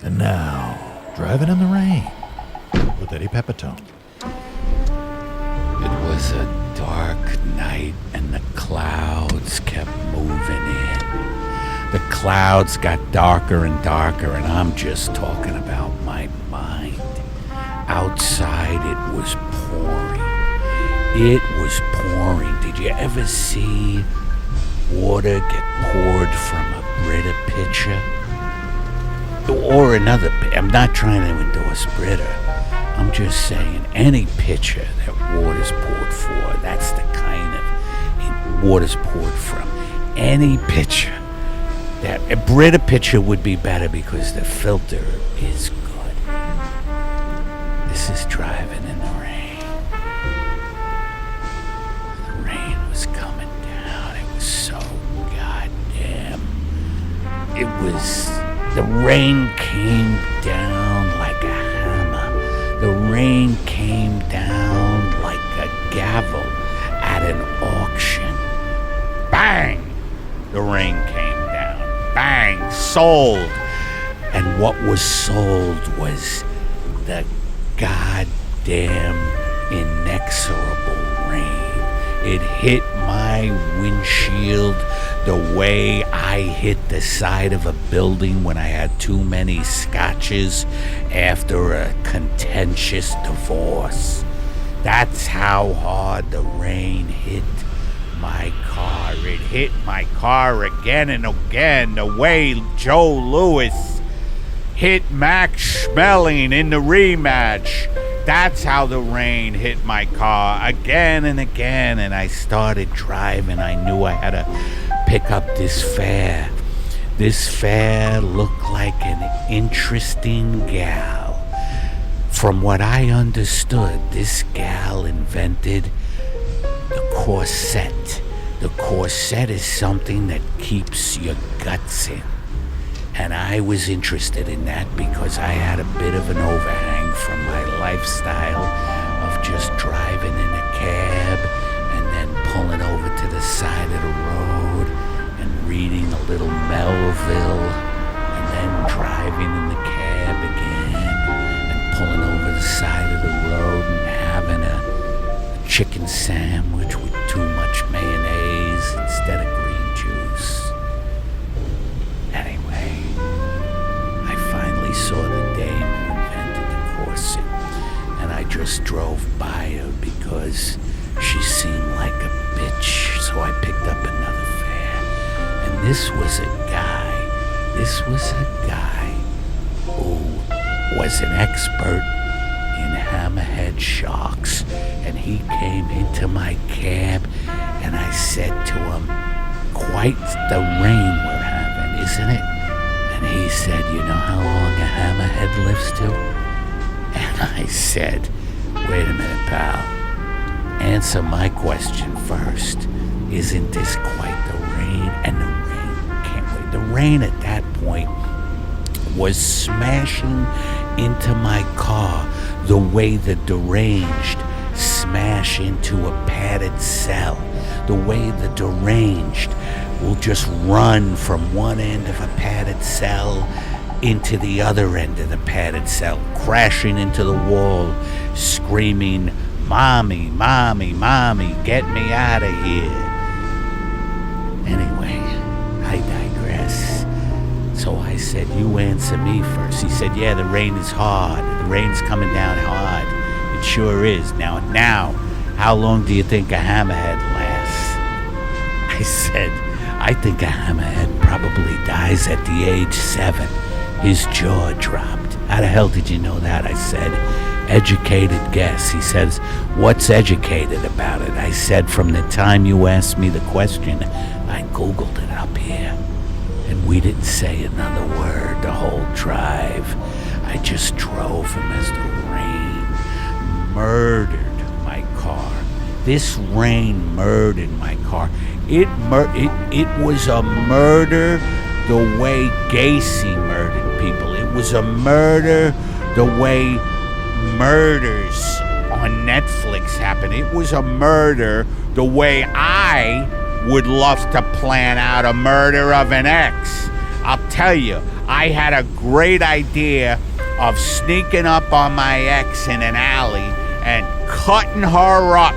And now, Driving in the Rain with Eddie Pepitone. It was a dark night and the clouds kept moving in. The clouds got darker and darker, and I'm just talking about my mind. Outside it was pouring. It was pouring. Did you ever see water get poured from a Brita pitcher? Or another, I'm not trying to endorse Brita. I'm just saying any pitcher that water's poured for, that's the kind of water's poured from. Any pitcher. That a Brita pitcher would be better because the filter is good. This is Driving in the Rain. The rain was coming down. It was so goddamn. The rain came down like a hammer. The rain came down like a gavel at an auction. Bang! The rain came down. Bang! Sold! And what was sold was the goddamn inexorable rain. It hit my windshield the way I hit the side of a building when I had too many scotches after a contentious divorce. That's how hard the rain hit my car. It hit my car again and again, the way Joe Louis hit Max Schmeling in the rematch. That's how the rain hit my car again and again, and I started driving. I knew I had to pick up this fare. This fare looked like an interesting gal. From what I understood, this gal invented the corset. The corset is something that keeps your guts in. And I was interested in that because I had a bit of an overhang from my lifestyle of just driving in a cab and then pulling over to the side of the road and reading a little Melville and then driving in the cab again and pulling over the side of the road and having a chicken sandwich with too much mayonnaise instead of green juice. Anyway, I finally saw the dame who invented the corset, and I just drove by her because she seemed like a bitch, so I picked up another fare. And this was a guy who was an expert in hammerhead sharks, and he came into my cab, and I said to him, "Quite the rain we're having, isn't it?" And he said, "You know how long a hammerhead lives to?" And I said, "Wait a minute, pal. Answer my question first. Isn't this quite the rain?" And the rain can't wait. The rain at that point was smashing into my car the way the deranged smash into a padded cell. The way the deranged will just run from one end of a padded cell into the other end of the padded cell, crashing into the wall, screaming, "Mommy, mommy, mommy, get me out of here." Anyway, I digress. So I said, "You answer me first." He said, "Yeah, the rain is hard. The rain's coming down hard. It sure is. Now, how long do you think a hammerhead lasts?" I said, "I think a hammerhead probably dies at the age 7. His jaw dropped." "How the hell did you know that?" I said. "Educated guess." He says, "What's educated about it?" I said, "From the time you asked me the question, I Googled it up here." And we didn't say another word the whole drive. I just drove him as the rain murdered my car. This rain murdered my car. It was a murder the way Gacy murdered people. It was a murder the way murders on Netflix happen. It was a murder the way I would love to plan out a murder of an ex. I'll tell you, I had a great idea of sneaking up on my ex in an alley and cutting her up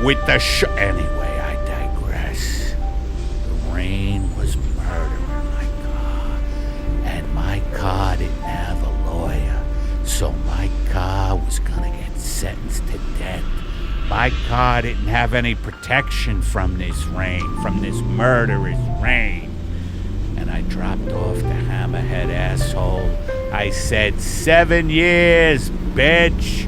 with the Anyway, I digress. The rain was murdering my car, and my car didn't have a lawyer, so my car was gonna get sentenced to death. My car didn't have any protection from this rain, from this murderous rain. And I dropped off the hammerhead asshole. I said, 7 years, bitch.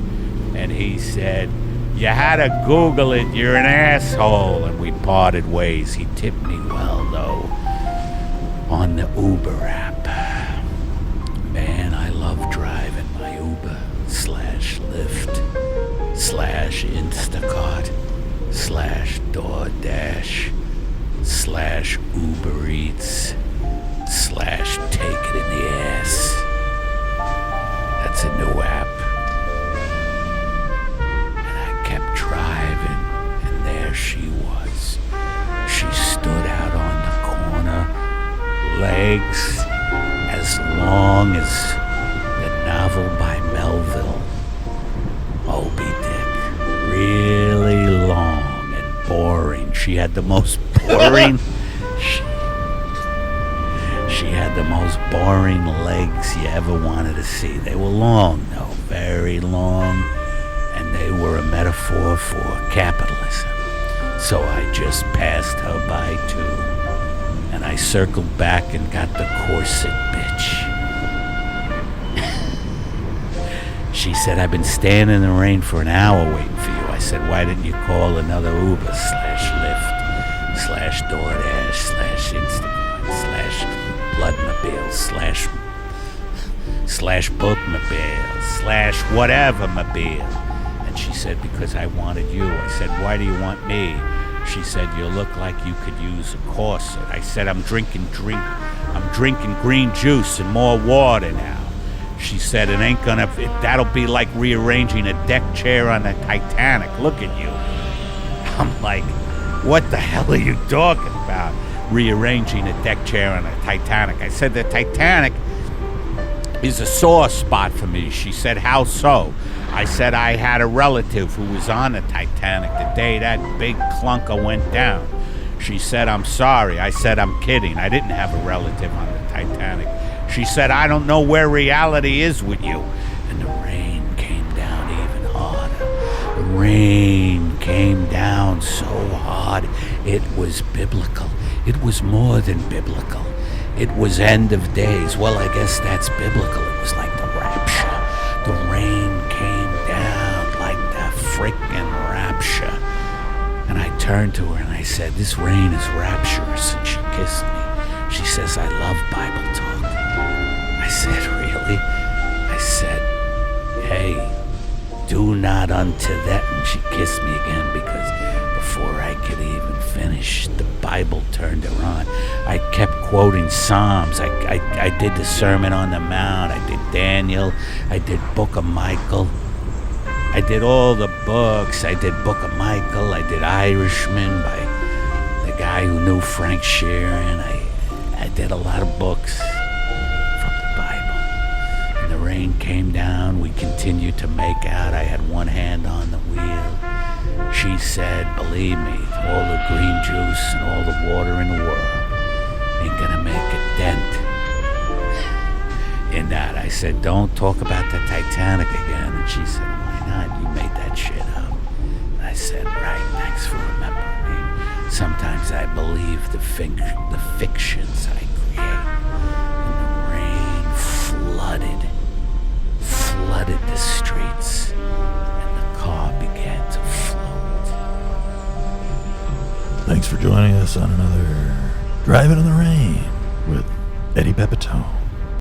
And he said, you had to Google it, you're an asshole. And we parted ways. He tipped me well, though, on the Uber app. Man, I love driving my Uber / Lyft / Instacart / DoorDash / Uber Eats / take it in the ass. That's a new app. And I kept driving, and there she was. She stood out on the corner, legs as long as the novel by Melville. Moby Dick. Really long and boring. She had the most boring... She had the most boring legs you ever wanted to see. They were long, though, very long, and they were a metaphor for capitalism. So I just passed her by, too, and I circled back and got the corset bitch. She said, I've been standing in the rain for an hour waiting for you. I said, why didn't you call another Uber / Lyft / DoorDash / Instacart / Bloodmobile slash bookmobile / whatever mobile. And she said, because I wanted you. I said, why do you want me? She said, you look like you could use a corset. I said, I'm drinking green juice and more water now. She said, that'll be like rearranging a deck chair on the Titanic. Look at you. I'm like, what the hell are you talking about? Rearranging a deck chair on a Titanic. I said, the Titanic is a sore spot for me. She said, how so? I said, I had a relative who was on the Titanic the day that big clunker went down. She said, I'm sorry. I said, I'm kidding. I didn't have a relative on the Titanic. She said, I don't know where reality is with you. And the rain came down even harder. The rain came down so hard, it was biblical. It was more than biblical. It was end of days. Well, I guess that's biblical. It was like the rapture. The rain came down like the frickin' rapture. And I turned to her and I said, this rain is rapturous. And she kissed me. She says, I love Bible talk. I said, really? I said, hey, do not unto that. And she kissed me again because before I could even finish, the Bible turned her on. I kept quoting Psalms. I did the Sermon on the Mount. I did Daniel. I did Book of Michael. I did all the books. I did Book of Michael. I did Irishman by the guy who knew Frank Sheeran. I did a lot of books from the Bible. And the rain came down. We continued to make out. I had one hand on the wheel. She said, believe me, all the green juice and all the water in the world ain't gonna make a dent in that. I said, don't talk about the Titanic again. And she said, why not? You made that shit up. And I said, right, thanks for remembering me. Sometimes I believe the fictions I create. And the rain flooded the streets, and the car began to float. Thanks for joining us on another Driving in the Rain with Eddie Pepitone.